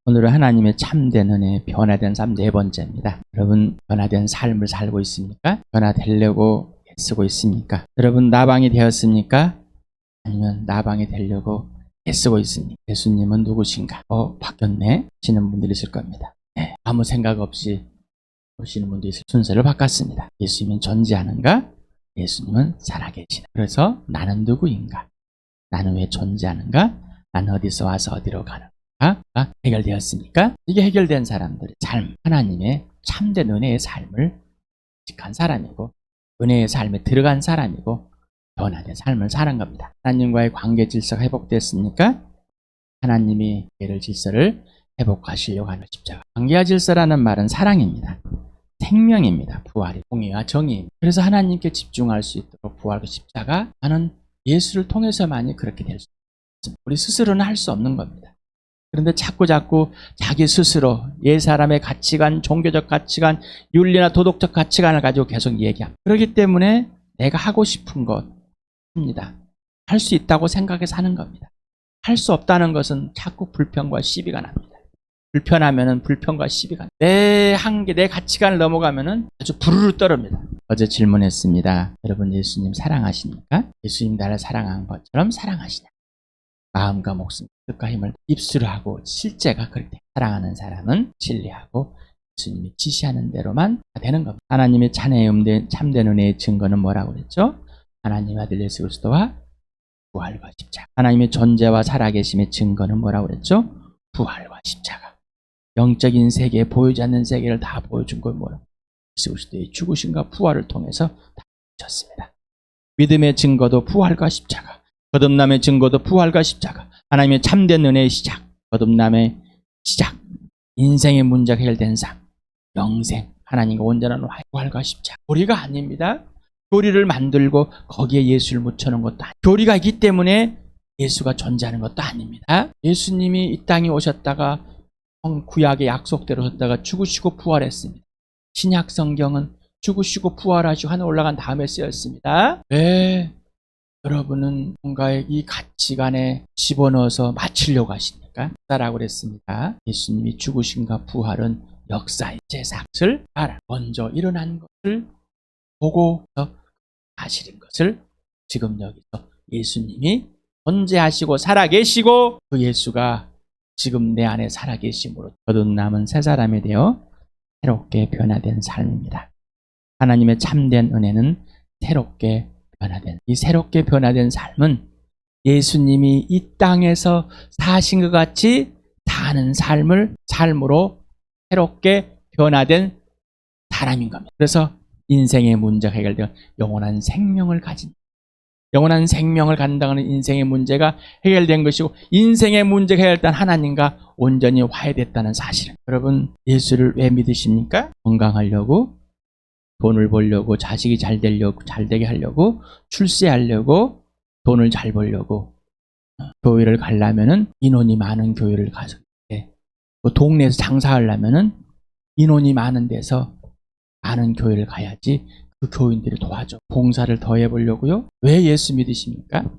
오늘은 하나님의 참된 은혜, 변화된 삶 네 번째입니다. 여러분, 변화된 삶을 살고 있습니까? 변화되려고 애쓰고 있습니까? 여러분, 나방이 되었습니까? 아니면 나방이 되려고 애쓰고 있습니까? 예수님은 누구신가? 바뀌었네? 하시는 분들이 있을 겁니다. 네, 아무 생각 없이 보시는 분도 있을 순서를 바꿨습니다. 예수님은 존재하는가? 예수님은 살아계시나? 그래서 나는 누구인가? 나는 왜 존재하는가? 나는 어디서 와서 어디로 가는가? 해결되었습니까? 이게 해결된 사람들의 삶, 하나님의 참된 은혜의 삶을 직한 사람이고, 은혜의 삶에 들어간 사람이고, 변화된 삶을 사는 겁니다. 하나님과의 관계 질서가 회복됐습니까? 하나님이 관계 질서를 회복하시려고 하는 십자가. 관계와 질서라는 말은 사랑입니다. 생명입니다. 부활이 공의와 정의입니다. 그래서 하나님께 집중할 수 있도록 부활과 십자가, 나는 예수를 통해서만이 그렇게 될 수 있습니다. 우리 스스로는 할 수 없는 겁니다. 그런데 자꾸 자기 스스로 옛 사람의 가치관, 종교적 가치관, 윤리나 도덕적 가치관을 가지고 계속 얘기합니다. 그렇기 때문에 내가 하고 싶은 것 합니다. 할 수 있다고 생각해서 하는 겁니다. 할 수 없다는 것은 자꾸 불평과 시비가 납니다. 불편하면은 불평과 시비가 내 한계, 내 가치관을 넘어가면은 아주 부르르 떨어집니다. 어제 질문했습니다. 여러분, 예수님 사랑하십니까? 예수님 나를 사랑한 것처럼 사랑하시냐? 마음과 목숨, 뜻과 힘을 입술을 하고 실제가 그렇게 사랑하는 사람은 진리하고 예수님이 지시하는 대로만 되는 겁니다. 하나님의 참된 은혜의 증거는 뭐라고 그랬죠? 하나님 아들 예수 그리스도와 부활과 십자가. 하나님의 존재와 살아계심의 증거는 뭐라고 그랬죠? 부활과 십자가. 영적인 세계, 보이지 않는 세계를 다 보여준 건 뭐라고? 예수 그리스도의 죽으심과 부활을 통해서 다 보여줬습니다. 믿음의 증거도 부활과 십자가. 거듭남의 증거도 부활과 십자가. 하나님의 참된 은혜의 시작, 거듭남의 시작, 인생의 문제가 해결된 삶, 영생, 하나님과 온전한 부활과 십자가. 교리가 아닙니다. 교리를 만들고 거기에 예수를 묻혀놓은 것도 아닙니다. 교리가 있기 때문에 예수가 존재하는 것도 아닙니다. 예수님이 이 땅에 오셨다가 구약의 약속대로 오셨다가 죽으시고 부활했습니다. 신약 성경은 죽으시고 부활하시고 하늘 올라간 다음에 쓰였습니다. 왜 여러분은 뭔가의 이 가치관에 집어넣어서 맞추려고 하십니까? 라고 그랬습니다. 예수님이 죽으심과 부활은 역사의 제사를 알아. 먼저 일어난 것을 보고서 사실인 것을 지금 여기서 예수님이 존재하시고 살아계시고 그 예수가 지금 내 안에 살아계심으로 거듭남은 새 사람이 되어 새롭게 변화된 삶입니다. 하나님의 참된 은혜는 새롭게 변화된, 이 새롭게 변화된 삶은 예수님이 이 땅에서 사신 것 같이 사는 삶으로 새롭게 변화된 사람인 겁니다. 그래서 인생의 문제가 해결되어 영원한 생명을 갖는다는 인생의 문제가 해결된 것이고, 인생의 문제가 해결된 하나님과 온전히 화해됐다는 사실은, 여러분, 예수를 왜 믿으십니까? 건강하려고, 돈을 벌려고, 자식이 잘 되게 하려고, 출세하려고, 돈을 잘 벌려고, 교회를 가려면은 인원이 많은 교회를 가서, 동네에서 장사하려면은 인원이 많은 데서 많은 교회를 가야지 그 교인들이 도와줘. 봉사를 더 해보려고요? 왜 예수 믿으십니까?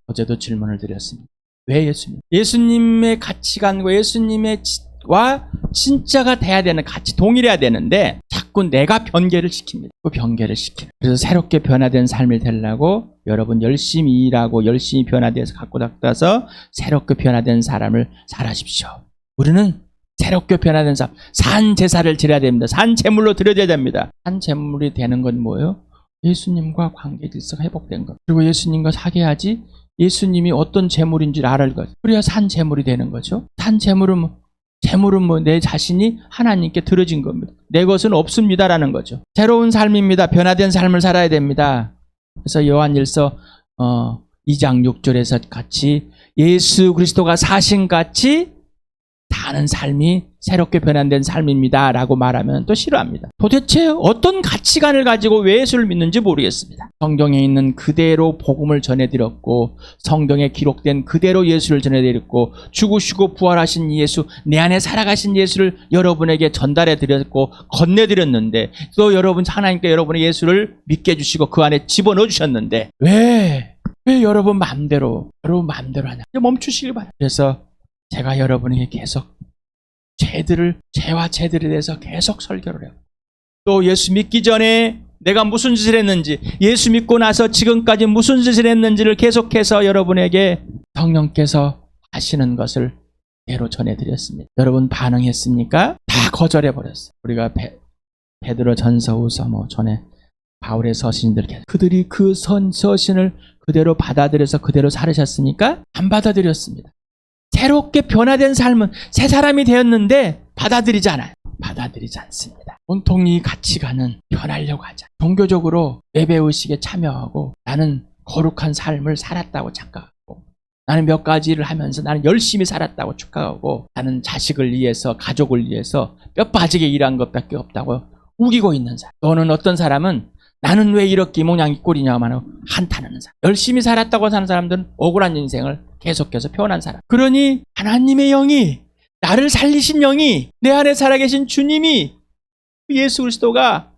어제도 질문을 드렸습니다. 왜 예수 믿습니까? 예수님의 가치관과 예수님과 진짜가 돼야 되는, 같이 동일해야 되는데 자꾸 내가 변개를 시킵니다. 그 변개를 시키는. 그래서 새롭게 변화된 삶을 되려고 여러분 열심히 일하고 열심히 변화돼서 갖고 닦아서 새롭게 변화된 사람을 살아십시오. 우리는 새롭게 변화된 삶, 산 제사를 드려야 됩니다. 산 제물로 드려야 됩니다. 산 제물이 되는 건 뭐예요? 예수님과 관계 질서가 회복된 것. 그리고 예수님과 사귀어야지 예수님이 어떤 제물인지 알을 것. 그래야 산 제물이 되는 거죠. 산 제물은 내 자신이 하나님께 드려진 겁니다. 내 것은 없습니다라는 거죠. 새로운 삶입니다. 변화된 삶을 살아야 됩니다. 그래서 요한일서 2장 6절에서 같이 예수 그리스도가 사신 같이 사는 삶이 새롭게 변환된 삶입니다 라고 말하면 또 싫어합니다. 도대체 어떤 가치관을 가지고 왜 예수를 믿는지 모르겠습니다. 성경에 있는 그대로 복음을 전해드렸고, 성경에 기록된 그대로 예수를 전해드렸고, 죽으시고 부활하신 예수, 내 안에 살아가신 예수를 여러분에게 전달해드렸고 건네드렸는데, 또 여러분 하나님께 여러분의 예수를 믿게 해주시고 그 안에 집어넣어 주셨는데 왜 여러분 마음대로 하냐? 멈추시길 바랍니다. 그래서 제가 여러분에게 계속 죄와 죄들에 대해서 계속 설교를 해요. 또 예수 믿기 전에 내가 무슨 짓을 했는지, 예수 믿고 나서 지금까지 무슨 짓을 했는지를 계속해서 여러분에게 성령께서 하시는 것을 대로 전해드렸습니다. 여러분 반응했습니까? 다 거절해버렸어요. 우리가 베드로 전서후서 전에 바울의 서신들, 그들이 그 서신을 그대로 받아들여서 그대로 살으셨습니까? 안 받아들였습니다. 새롭게 변화된 삶은 새 사람이 되었는데 받아들이지 않아요. 받아들이지 않습니다. 온통 이 가치관은 변하려고 하자. 종교적으로 예배의식에 참여하고 나는 거룩한 삶을 살았다고 착각하고, 나는 몇 가지를 하면서 나는 열심히 살았다고 축하하고, 나는 자식을 위해서, 가족을 위해서 뼈 빠지게 일한 것밖에 없다고 우기고 있는 사람. 또는 어떤 사람은 나는 왜 이렇게 모양이 꼴이냐만 한탄하는 사람. 열심히 살았다고 사는 사람들은 억울한 인생을 계속해서 표현한 사람. 그러니 하나님의 영이, 나를 살리신 영이, 내 안에 살아계신 주님이, 예수 그리스도가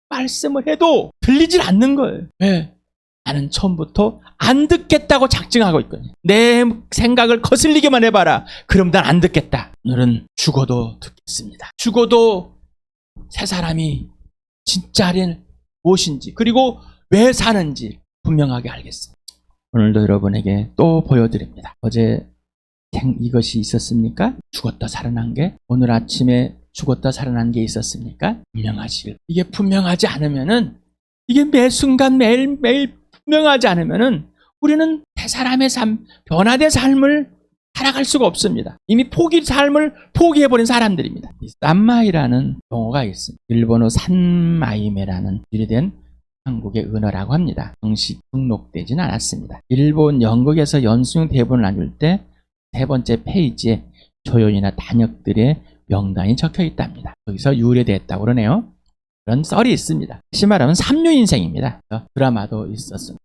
말씀을 해도 들리질 않는 거예요. 왜? 나는 처음부터 안 듣겠다고 작정하고 있거든요. 내 생각을 거슬리게만 해봐라. 그럼 난 안 듣겠다. 오늘은 죽어도 듣겠습니다. 죽어도 새 사람이 진짜는 무엇인지, 그리고 왜 사는지 분명하게 알겠습니다. 오늘도 여러분에게 또 보여드립니다. 어제 이것이 있었습니까? 죽었다 살아난 게? 오늘 아침에 죽었다 살아난 게 있었습니까? 분명하시길. 이게 분명하지 않으면은, 이게 매 순간 매일매일 분명하지 않으면은 우리는 새 사람의 삶, 변화된 삶을 살아갈 수가 없습니다. 이미 삶을 포기해버린 사람들입니다. 산마이라는 용어가 있습니다. 일본어 산마이메라는 유래된 한국의 은어라고 합니다. 정식 등록되지는 않았습니다. 일본 연극에서 연수용 대본을 나눌 때 세 번째 페이지에 조연이나 단역들의 명단이 적혀 있답니다. 여기서 유래됐다고 그러네요. 그런 썰이 있습니다. 다시 말하면 삼류인생입니다. 드라마도 있었습니다.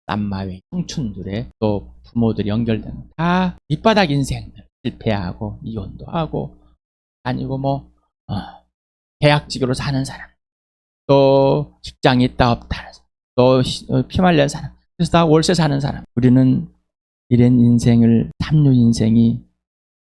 쌈마위 청춘들의 또 부모들이 연결되는 다 밑바닥 인생들, 실패하고 이혼도 하고, 아니고 계약직으로 사는 사람, 또 직장이 있다 없다, 또 피말리는 사람, 그래서 다 월세 사는 사람. 우리는 이런 인생을, 삼류 인생이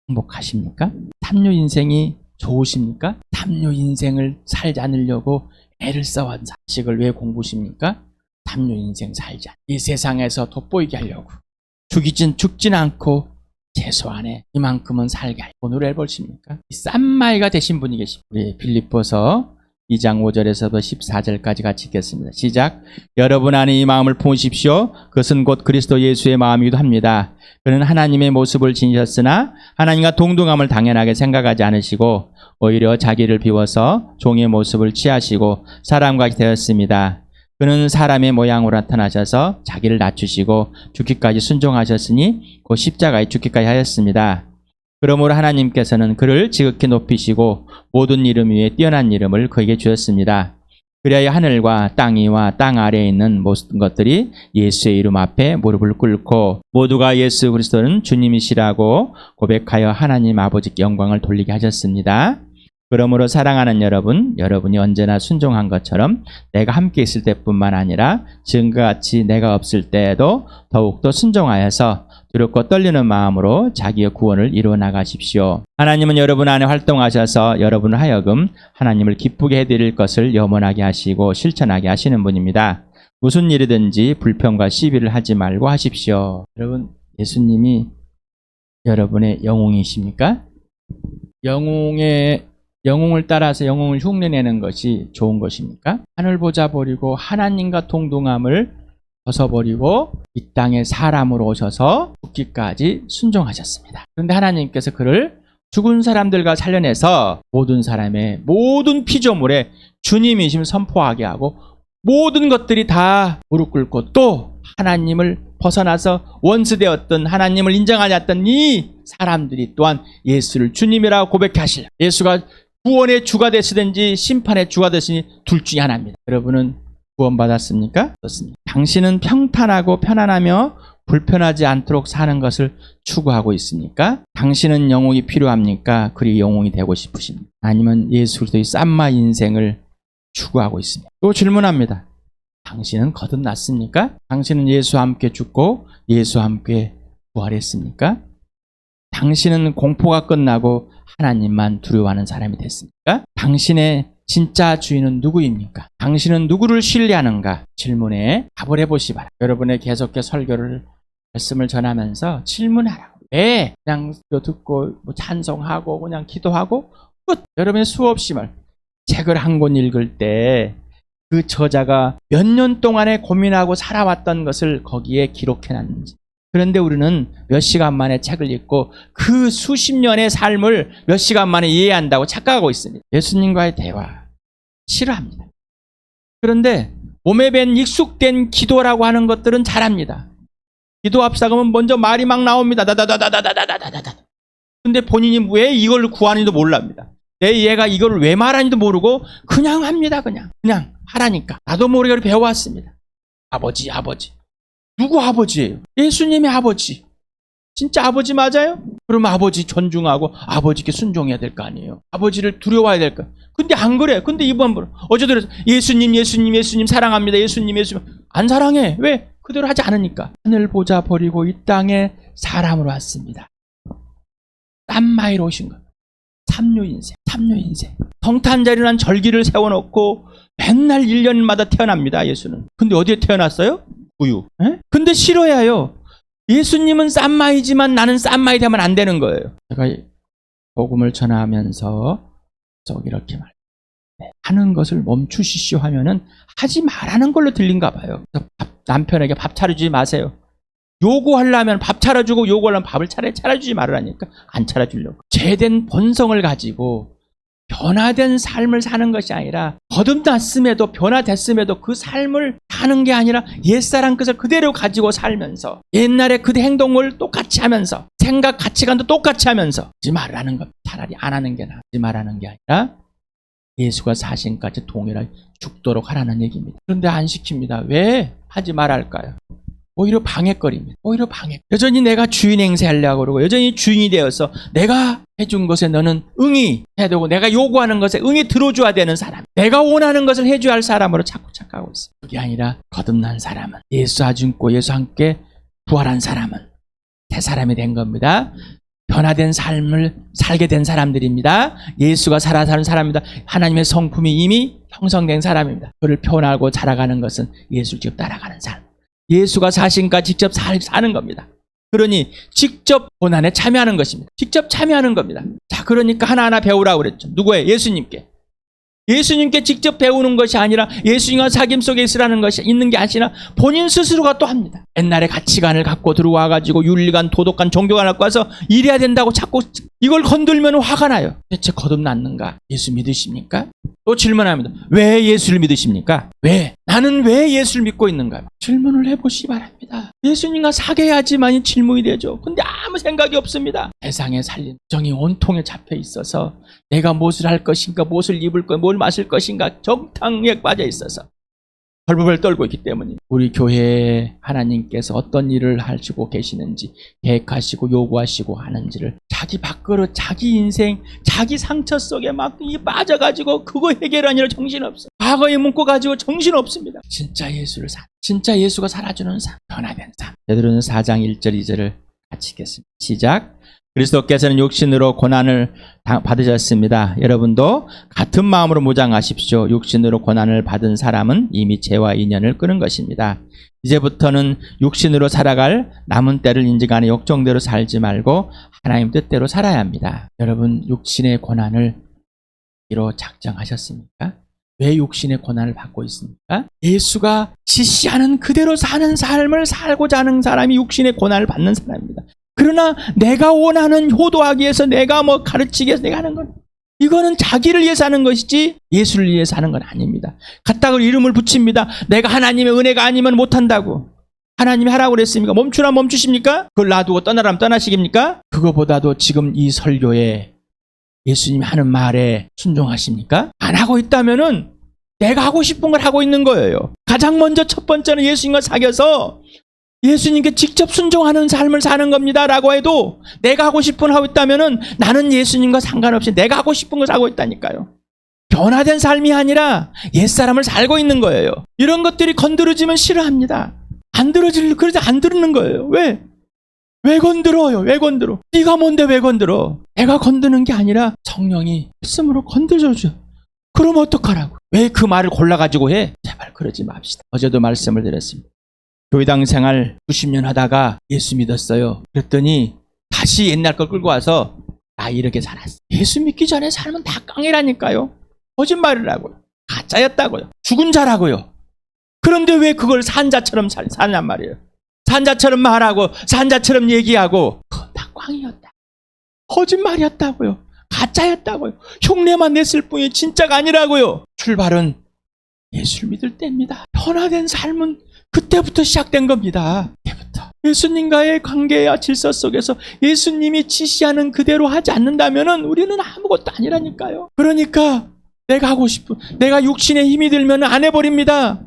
행복하십니까? 삼류 인생이 좋으십니까? 삼류 인생을 살지 않으려고 애를 써온 자식을 왜 공부십니까? 삼류 인생 살자. 이 세상에서 돋보이게 하려고. 죽진 않고 최소한에 이만큼은 살게 하려고 노래를 보십니까? 쌈마이가 되신 분이 계십니다. 우리 빌립보서 2장 5절에서부터 14절까지 같이 읽겠습니다. 시작. 여러분 안에 이 마음을 품으십시오. 그것은 곧 그리스도 예수의 마음이기도 합니다. 그는 하나님의 모습을 지니셨으나 하나님과 동등함을 당연하게 생각하지 않으시고 오히려 자기를 비워서 종의 모습을 취하시고 사람과 같이 되었습니다. 그는 사람의 모양으로 나타나셔서 자기를 낮추시고 죽기까지 순종하셨으니 곧 십자가에 죽기까지 하였습니다. 그러므로 하나님께서는 그를 지극히 높이시고 모든 이름 위에 뛰어난 이름을 그에게 주셨습니다. 그리하여 하늘과 땅 위와 땅 아래에 있는 모든 것들이 예수의 이름 앞에 무릎을 꿇고 모두가 예수 그리스도는 주님이시라고 고백하여 하나님 아버지께 영광을 돌리게 하셨습니다. 그러므로 사랑하는 여러분이 언제나 순종한 것처럼 내가 함께 있을 때뿐만 아니라 지금과 같이 내가 없을 때에도 더욱더 순종하여서 두렵고 떨리는 마음으로 자기의 구원을 이루어 나가십시오. 하나님은 여러분 안에 활동하셔서 여러분을 하여금 하나님을 기쁘게 해드릴 것을 염원하게 하시고 실천하게 하시는 분입니다. 무슨 일이든지 불평과 시비를 하지 말고 하십시오. 여러분, 예수님이 여러분의 영웅이십니까? 영웅을 따라서 영웅을 흉내내는 것이 좋은 것입니까? 하늘 보자 버리고 하나님과 동등함을 벗어버리고 이 땅에 사람으로 오셔서 죽기까지 순종하셨습니다. 그런데 하나님께서 그를 죽은 사람들과 살려내서 모든 사람의 모든 피조물에 주님이심 선포하게 하고 모든 것들이 다 무릎 꿇고 또 하나님을 벗어나서 원수되었던 하나님을 인정하지 않았던 이 사람들이 또한 예수를 주님이라고 고백하실, 예수가 구원의 주가 되시든지 심판의 주가 되시니 둘 중에 하나입니다. 여러분은 구원받았습니까? 그렇습니다. 당신은 평탄하고 편안하며 불편하지 않도록 사는 것을 추구하고 있습니까? 당신은 영웅이 필요합니까? 그리 영웅이 되고 싶으십니까? 아니면 예수 그리스도의 쌈마 인생을 추구하고 있습니까? 또 질문합니다. 당신은 거듭났습니까? 당신은 예수와 함께 죽고 예수와 함께 부활했습니까? 당신은 공포가 끝나고 하나님만 두려워하는 사람이 됐습니까? 당신의 진짜 주인은 누구입니까? 당신은 누구를 신뢰하는가? 질문에 답을 해보시 바랍니다. 여러분의 계속해서 설교를 말씀을 전하면서 질문하라고. 왜? 그냥 듣고 뭐 찬송하고 그냥 기도하고 끝. 여러분의 수없이 말 책을 한 권 읽을 때 그 저자가 몇 년 동안에 고민하고 살아왔던 것을 거기에 기록해놨는지. 그런데 우리는 몇 시간 만에 책을 읽고 그 수십 년의 삶을 몇 시간 만에 이해한다고 착각하고 있습니다. 예수님과의 대화 싫어합니다. 그런데 몸에 밴 익숙된 기도라고 하는 것들은 잘합니다. 기도 앞사가면 먼저 말이 막 나옵니다. 다다다다다다다다다다. 근데 본인이 왜 이걸 구하는지도 몰랍니다. 내 얘가 이걸 왜 말하는지도 모르고 그냥 합니다. 그냥 하라니까. 나도 모르게 배워왔습니다. 아버지. 누구 아버지예요? 예수님의 아버지. 진짜 아버지 맞아요? 그럼 아버지 존중하고 아버지께 순종해야 될 거 아니에요. 아버지를 두려워해야 될 거. 근데 안 그래. 근데 이번 어제도 예수님 사랑합니다. 예수님. 안 사랑해. 왜? 그대로 하지 않으니까. 하늘 보자 버리고 이 땅에 사람으로 왔습니다. 딴마이로 오신 거. 삼류 인생. 성탄절이란 절기를 세워놓고 맨날 1년마다 태어납니다. 예수는. 근데 어디에 태어났어요? 우유. 근데 싫어해요. 예수님은 쌈마이지만 나는 쌈마이 되면 안 되는 거예요. 제가 복음을 전하면서 이렇게 하는 것을 멈추시오 하면은 하지 말라는 걸로 들린가 봐요. 남편에게 밥 차려주지 마세요. 요구하려면 밥 차려주고 요구하려면 밥을 차려주지 말으라니까 안 차려주려고. 죄된 본성을 가지고 변화된 삶을 사는 것이 아니라 거듭났음에도 변화됐음에도 그 삶을 사는 게 아니라 옛사람 것을 그대로 가지고 살면서 옛날에 그 행동을 똑같이 하면서 생각 가치관도 똑같이 하면서 하지 말라는 것. 차라리 안 하는 게 나아. 하지 말라는 게 아니라 예수가 사신까지 동일하게 죽도록 하라는 얘기입니다. 그런데 안 시킵니다. 왜 하지 말할까요? 오히려 방해거리입니다. 여전히 내가 주인 행세하려고 그러고 여전히 주인이 되어서 내가 해준 것에 너는 응히 해야 되고 내가 요구하는 것에 응히 들어줘야 되는 사람, 내가 원하는 것을 해줘야 할 사람으로 자꾸 착각하고 있어요. 그게 아니라 거듭난 사람은 예수 아줌고 예수 함께 부활한 사람은 새 사람이 된 겁니다. 변화된 삶을 살게 된 사람들입니다. 예수가 살아 사는 사람입니다. 하나님의 성품이 이미 형성된 사람입니다. 그를 표현하고 자라가는 것은 예수를 직접 따라가는 삶. 예수가 사신까 직접 사는 겁니다. 그러니 직접 고난에 참여하는 것입니다. 직접 참여하는 겁니다. 자, 그러니까 하나하나 배우라고 그랬죠. 누구예요? 예수님께 직접 배우는 것이 아니라 예수님과 사귐 속에 있는 게 아니라 본인 스스로가 또 합니다. 옛날에 가치관을 갖고 들어와가지고 윤리관, 도덕관, 종교관 갖고 와서 이래야 된다고 자꾸 이걸 건들면 화가 나요. 대체 거듭났는가? 예수 믿으십니까? 또 질문합니다. 왜 예수를 믿으십니까? 왜? 나는 왜 예수를 믿고 있는가? 질문을 해보시기 바랍니다. 예수님과 사귀어야지만이 질문이 되죠. 근데 아무 생각이 없습니다. 세상에 살린 정이 온통에 잡혀 있어서 내가 무엇을 할 것인가, 무엇을 입을 것인가, 뭘 마실 것인가 정탕에 빠져 있어서 벌벌 떨고 있기 때문에 우리 교회에 하나님께서 어떤 일을 하시고 계시는지 계획하시고 요구하시고 하는지를 자기 밥그릇, 자기 인생, 자기 상처 속에 막 빠져가지고 그거 해결하느라 정신없어. 과거에 묻고 가지고 정신없습니다. 진짜 예수가 살아주는 삶, 변화된 삶. 베드로는 4장 1절 2절을 같이 읽겠습니다. 시작. 그리스도께서는 육신으로 고난을 받으셨습니다. 여러분도 같은 마음으로 무장하십시오. 육신으로 고난을 받은 사람은 이미 죄와 인연을 끊은 것입니다. 이제부터는 육신으로 살아갈 남은 때를 인증하는 욕정대로 살지 말고 하나님 뜻대로 살아야 합니다. 여러분, 육신의 고난을 이로 작정하셨습니까? 왜 육신의 고난을 받고 있습니까? 예수가 지시하는 그대로 사는 삶을 살고자 하는 사람이 육신의 고난을 받는 사람입니다. 그러나 내가 원하는 효도하기 위해서 내가 가르치기 위해서 내가 하는 건 이거는 자기를 위해서 하는 것이지 예수를 위해서 하는 건 아닙니다. 갖다가 이름을 붙입니다. 내가 하나님의 은혜가 아니면 못한다고. 하나님이 하라고 그랬습니까? 멈추라 멈추십니까? 그걸 놔두고 떠나라면 떠나시겠습니까? 그거보다도 지금 이 설교에 예수님이 하는 말에 순종하십니까? 안 하고 있다면은 내가 하고 싶은 걸 하고 있는 거예요. 가장 먼저 첫 번째는 예수님과 사귀어서 예수님께 직접 순종하는 삶을 사는 겁니다 라고 해도 내가 하고 싶은 걸 하고 있다면은 나는 예수님과 상관없이 내가 하고 싶은 걸 하고 있다니까요. 변화된 삶이 아니라 옛사람을 살고 있는 거예요. 이런 것들이 건드려지면 싫어합니다. 그래서 안 들는 거예요. 왜? 왜 건드려요? 왜 건드려? 네가 뭔데 왜 건드려? 내가 건드는 게 아니라 성령이 말씀으로 건드려줘. 그럼 어떡하라고? 왜 그 말을 골라가지고 해? 제발 그러지 맙시다. 어제도 말씀을 드렸습니다. 교회당 생활 90년 하다가 예수 믿었어요. 그랬더니 다시 옛날 걸 끌고 와서 나 이렇게 살았어. 예수 믿기 전에 삶은 다 깡이라니까요. 거짓말을 하고요. 가짜였다고요. 죽은 자라고요. 그런데 왜 그걸 산자처럼 사냔 말이에요. 산자처럼 말하고 산자처럼 얘기하고 그건 다 꽝이었다. 거짓말이었다고요. 가짜였다고요. 흉내만 냈을 뿐이 진짜가 아니라고요. 출발은 예수를 믿을 때입니다. 변화된 삶은 그때부터 시작된 겁니다. 그때부터. 예수님과의 관계와 질서 속에서 예수님이 지시하는 그대로 하지 않는다면 우리는 아무것도 아니라니까요. 그러니까 내가 하고 싶은, 내가 육신에 힘이 들면 안 해버립니다.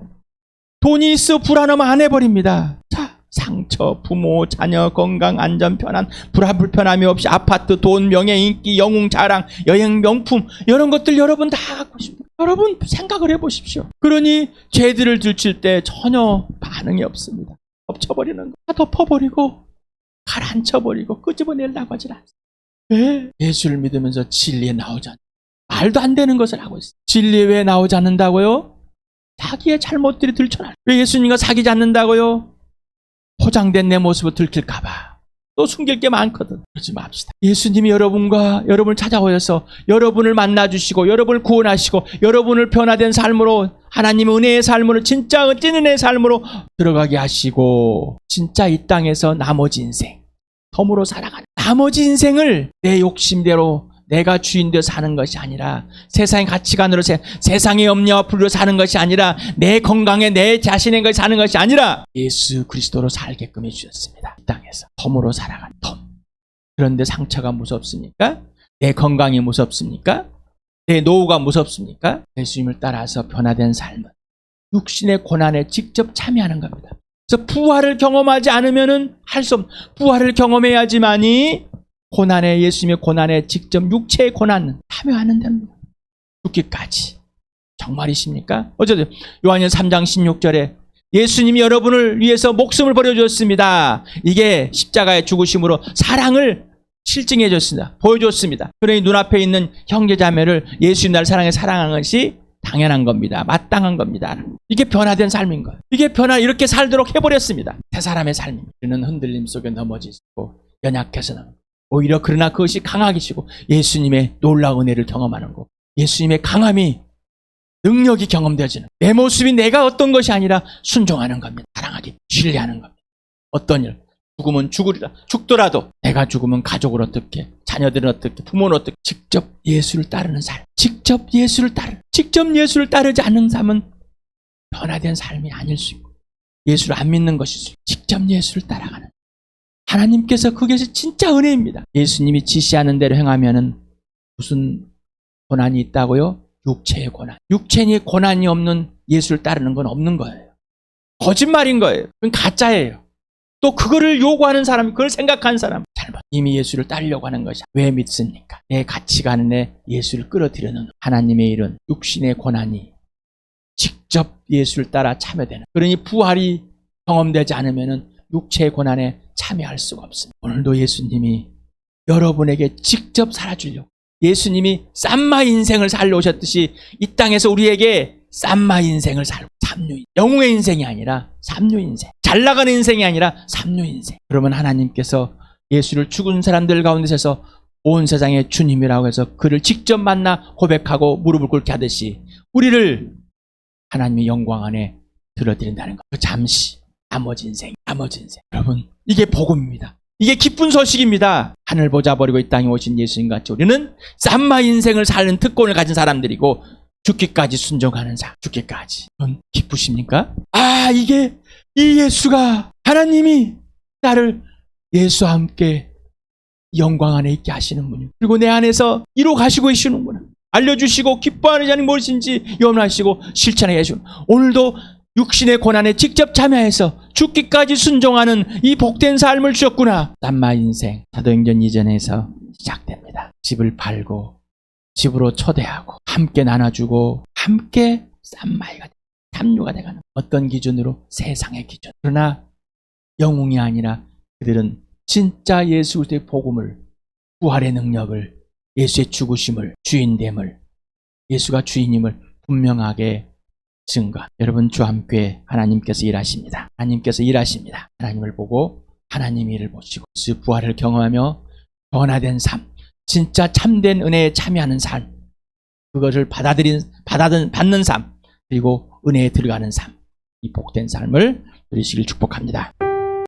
돈이 있어 불안하면 안 해버립니다. 자, 상처, 부모, 자녀, 건강, 안전, 편안, 불편함이 없이 아파트, 돈, 명예, 인기, 영웅, 자랑, 여행, 명품 이런 것들 여러분 다 갖고 싶어요. 여러분 생각을 해보십시오. 그러니 죄들을 들칠 때 전혀 반응이 없습니다. 덮쳐버리는 거. 다 덮어버리고 가라앉혀버리고 끄집어내려고 하질 않습니다. 왜? 예수를 믿으면서 진리에 나오지 않는 말도 안 되는 것을 하고 있어요. 진리에 왜 나오지 않는다고요? 자기의 잘못들이 들춰나. 왜 예수님과 사귀지 않는다고요? 포장된 내 모습을 들킬까봐. 또 숨길 게 많거든. 그러지 맙시다. 예수님이 여러분을 찾아오셔서 여러분을 만나주시고 여러분을 구원하시고 여러분을 변화된 삶으로 하나님의 은혜의 삶으로 진짜 찐 은혜의 삶으로 들어가게 하시고 진짜 이 땅에서 나머지 인생 덤으로 살아가는 나머지 인생을 내 욕심대로 내가 주인되어 사는 것이 아니라 세상의 가치관으로 세상의 염려와 불로 사는 것이 아니라 내 건강에 내 자신의 것이 사는 것이 아니라 예수 그리스도로 살게끔 해주셨습니다. 이 땅에서 덤으로 살아가는 덤. 그런데 상처가 무섭습니까? 내 건강이 무섭습니까? 내 노후가 무섭습니까? 예수님을 따라서 변화된 삶은 육신의 고난에 직접 참여하는 겁니다. 그래서 부활을 경험하지 않으면 할 수 없는 부활을 경험해야지만이 고난에 예수님의 고난에 직접 육체의 고난 참여하는 데는 죽기까지. 정말이십니까? 어제도 요한일서 3장 16절에 예수님이 여러분을 위해서 목숨을 버려주었습니다. 이게 십자가의 죽으심으로 사랑을 실증해 줬습니다. 보여줬습니다. 그러니 눈앞에 있는 형제자매를 예수님 나를 사랑해 사랑하는 것이 당연한 겁니다. 마땅한 겁니다. 이게 변화된 삶인 거예요. 이게 이렇게 살도록 해버렸습니다. 새 사람의 삶입니다. 우리는 흔들림 속에 넘어지고 연약해서는 오히려 그러나 그것이 강하기시고 예수님의 놀라운 은혜를 경험하는 것, 예수님의 강함이 능력이 경험되어지는 내 모습이 내가 어떤 것이 아니라 순종하는 겁니다. 사랑하기, 신뢰하는 겁니다. 어떤 일, 죽으면 죽으리라. 죽더라도 내가 죽으면 가족을 어떻게, 자녀들은 어떻게, 부모는 어떻게. 직접 예수를 따르는 삶, 직접 예수를 따르지 않는 삶은 변화된 삶이 아닐 수 있고 예수를 안 믿는 것일 수 있고 직접 예수를 따라가는 하나님께서 그것이 진짜 은혜입니다. 예수님이 지시하는 대로 행하면은 무슨 고난이 있다고요? 육체의 고난. 육체의 고난이 없는 예수를 따르는 건 없는 거예요. 거짓말인 거예요. 그건 가짜예요. 또 그거를 요구하는 사람, 그걸 생각하는 사람 잘못. 이미 예수를 따르려고 하는 것이 왜 믿습니까? 내 가치관에 예수를 끌어들이는 하나님의 일은 육신의 고난이 직접 예수를 따라 참여되는. 그러니 부활이 경험되지 않으면은 육체의 고난에 참여할 수가 없습니다. 오늘도 예수님이 여러분에게 직접 살아주려고 예수님이 쌈마 인생을 살러 오셨듯이 이 땅에서 우리에게 쌈마 인생을 살고 삼류, 영웅의 인생이 아니라 삼류 인생, 잘 나가는 인생이 아니라 삼류 인생. 그러면 하나님께서 예수를 죽은 사람들 가운데서 온 세상의 주님이라고 해서 그를 직접 만나 고백하고 무릎을 꿇게 하듯이 우리를 하나님의 영광 안에 들어드린다는 것. 잠시 나머지 인생. 여러분, 이게 복음입니다. 이게 기쁜 소식입니다. 하늘 보자 버리고 이 땅에 오신 예수님같이 우리는 쌈마 인생을 사는 특권을 가진 사람들이고 죽기까지 순종하는 사람. 죽기까지. 기쁘십니까? 이게 이 예수가 하나님이 나를 예수와 함께 영광 안에 있게 하시는 분이고 그리고 내 안에서 이루 가시고 계시는구나. 알려주시고 기뻐하는 자는 무엇인지 염라하시고 실천해 계시고 오늘도 육신의 고난에 직접 참여해서 죽기까지 순종하는 이 복된 삶을 주셨구나. 쌈마 인생 사도행전 이전에서 시작됩니다. 집을 팔고 집으로 초대하고 함께 나눠주고 함께 쌈마이가 삼류가 돼가는 어떤 기준으로? 세상의 기준. 그러나 영웅이 아니라 그들은 진짜 예수 그리스도의 복음을, 부활의 능력을, 예수의 죽으심을, 주인됨을, 예수가 주인임을 분명하게 증거. 여러분, 주함교회 하나님께서 일하십니다. 하나님께서 일하십니다. 하나님을 보고 하나님 일을 보시고 예수 부활을 경험하며 변화된 삶, 진짜 참된 은혜에 참여하는 삶, 그것을 받는 삶, 그리고 은혜에 들어가는 삶, 이 복된 삶을 누리시길 축복합니다.